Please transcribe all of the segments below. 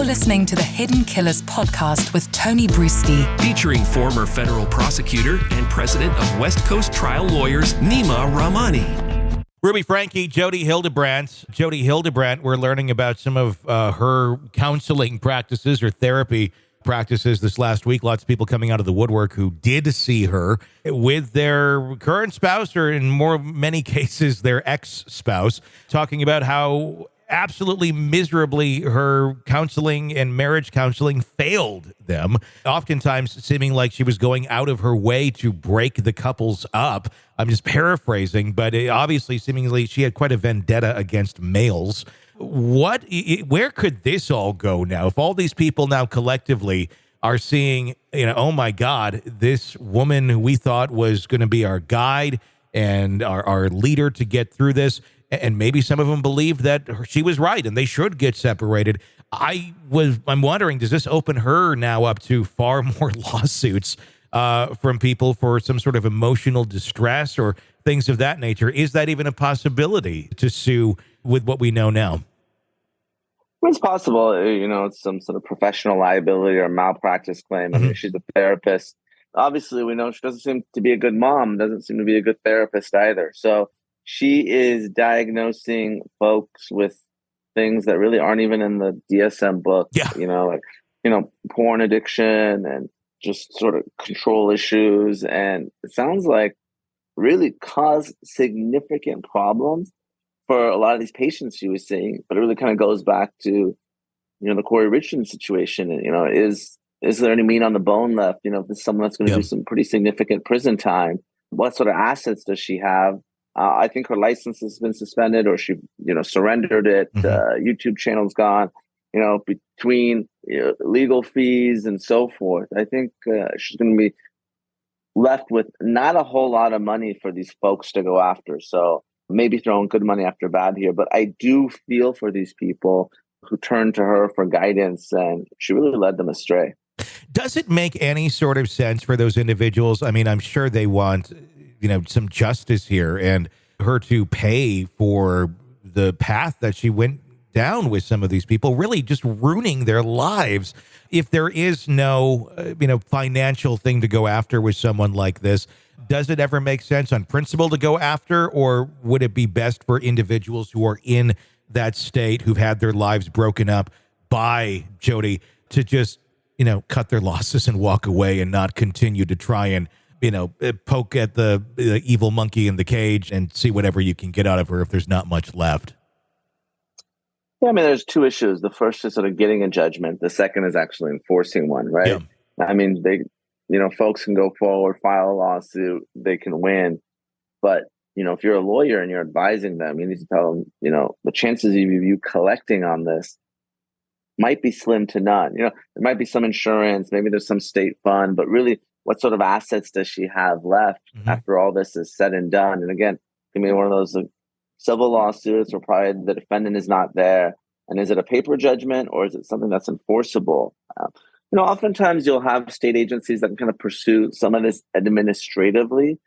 listening to the Hidden Killers podcast with Tony Brueski, featuring former federal prosecutor and president of West Coast Trial Lawyers, Nima Rahmani. Ruby Franke, Jodi Hildebrandt. Jodi Hildebrandt, we're learning about some of her counseling practices or therapy practices this last week. Lots of people coming out of the woodwork who did see her with their current spouse, or in many cases, their ex-spouse, talking about how absolutely miserably her counseling and marriage counseling failed them, oftentimes seeming like she was going out of her way to break the couples up. I'm just paraphrasing, but obviously seemingly she had quite a vendetta against males. Where could this all go now? If all these people now collectively are seeing, oh my God, this woman who we thought was going to be our guide and our leader to get through this, and maybe some of them believed that she was right and they should get separated. I'm wondering, does this open her now up to far more lawsuits from people for some sort of emotional distress or things of that nature? Is that even a possibility to sue with what we know now? It's possible, it's some sort of professional liability or malpractice claim. I mean, she's a therapist. Obviously, we know she doesn't seem to be a good mom, doesn't seem to be a good therapist either. So she is diagnosing folks with things that really aren't even in the DSM book. Yeah. Porn addiction and just sort of control issues. And it sounds like really caused significant problems for a lot of these patients she was seeing. But it really kind of goes back to, the Corey Richardson situation. And, is there any meat on the bone left? If this is someone that's going to do some pretty significant prison time, what sort of assets does she have? I think her license has been suspended, or she, surrendered it. YouTube channel's gone. Between legal fees and so forth, I think she's going to be left with not a whole lot of money for these folks to go after. So maybe throwing good money after bad here, but I do feel for these people who turned to her for guidance, and she really led them astray. Does it make any sort of sense for those individuals? I mean, I'm sure they want some justice here, and her to pay for the path that she went down with some of these people, really just ruining their lives. If there is no, financial thing to go after with someone like this, does it ever make sense on principle to go after, or would it be best for individuals who are in that state, who've had their lives broken up by Jodi, to just, cut their losses and walk away and not continue to try and poke at the evil monkey in the cage and see whatever you can get out of her if there's not much left? Yeah, I mean, there's two issues. The first is sort of getting a judgment. The second is actually enforcing one, right? Yeah. I mean, folks can go forward, file a lawsuit, they can win. But, if you're a lawyer and you're advising them, you need to tell them, the chances of you collecting on this might be slim to none. There might be some insurance, maybe there's some state fund, but really, what sort of assets does she have left after all this is said and done? And again, it can be one of those civil lawsuits where probably the defendant is not there. And is it a paper judgment, or is it something that's enforceable? Oftentimes you'll have state agencies that can kind of pursue some of this administratively,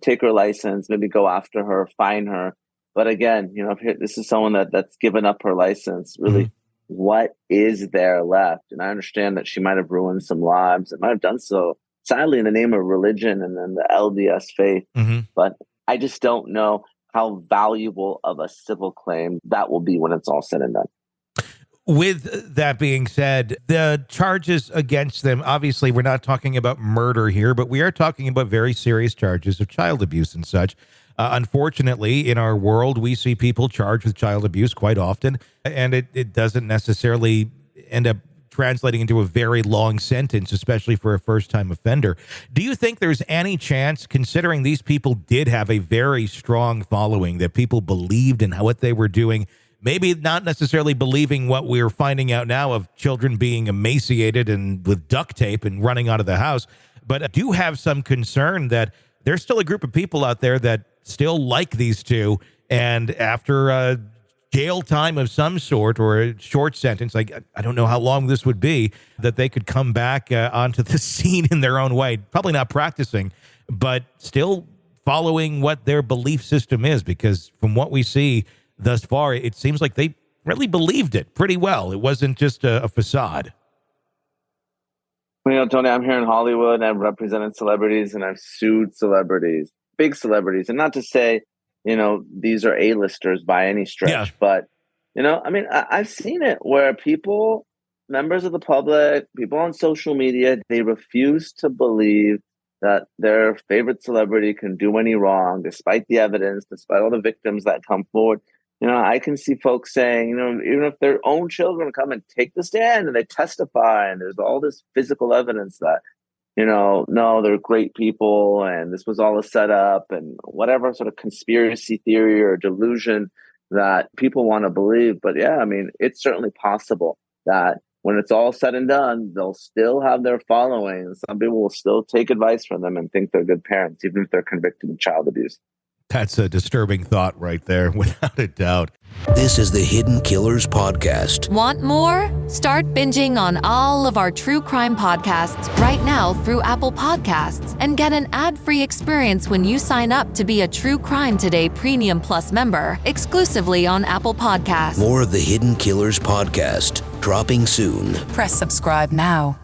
take her license, maybe go after her, fine her. But again, if this is someone that's given up her license, really, what is there left? And I understand that she might have ruined some lives. It might have done so, sadly, in the name of religion and then the LDS faith. But I just don't know how valuable of a civil claim that will be when it's all said and done. With that being said, the charges against them, obviously we're not talking about murder here, but we are talking about very serious charges of child abuse and such. Unfortunately, in our world, we see people charged with child abuse quite often, and it doesn't necessarily end up translating into a very long sentence, especially for a first-time offender. Do you think there's any chance, considering these people did have a very strong following, that people believed in what they were doing, maybe not necessarily believing what we're finding out now of children being emaciated and with duct tape and running out of the house, but do have some concern that there's still a group of people out there that still like these two, and after a jail time of some sort or a short sentence, like I don't know how long this would be, that they could come back onto the scene in their own way, probably not practicing, but still following what their belief system is, because from what we see thus far, it seems like they really believed it pretty well. It wasn't just a facade. You know, Tony, I'm here in Hollywood and I've represented celebrities and I've sued celebrities, big celebrities. And not to say, you know, these are A-listers by any stretch, but, you know, I mean, I've seen it where people, members of the public, people on social media, they refuse to believe that their favorite celebrity can do any wrong, despite the evidence, despite all the victims that come forward. You know, I can see folks saying, you know, even if their own children come and take the stand and they testify and there's all this physical evidence that, you know, no, they're great people and this was all a setup and whatever sort of conspiracy theory or delusion that people want to believe. But yeah, I mean, it's certainly possible that when it's all said and done, they'll still have their following. Some people will still take advice from them and think they're good parents, even if they're convicted of child abuse. That's a disturbing thought right there, without a doubt. This is the Hidden Killers Podcast. Want more? Start binging on all of our true crime podcasts right now through Apple Podcasts and get an ad-free experience when you sign up to be a True Crime Today Premium Plus member exclusively on Apple Podcasts. More of the Hidden Killers Podcast dropping soon. Press subscribe now.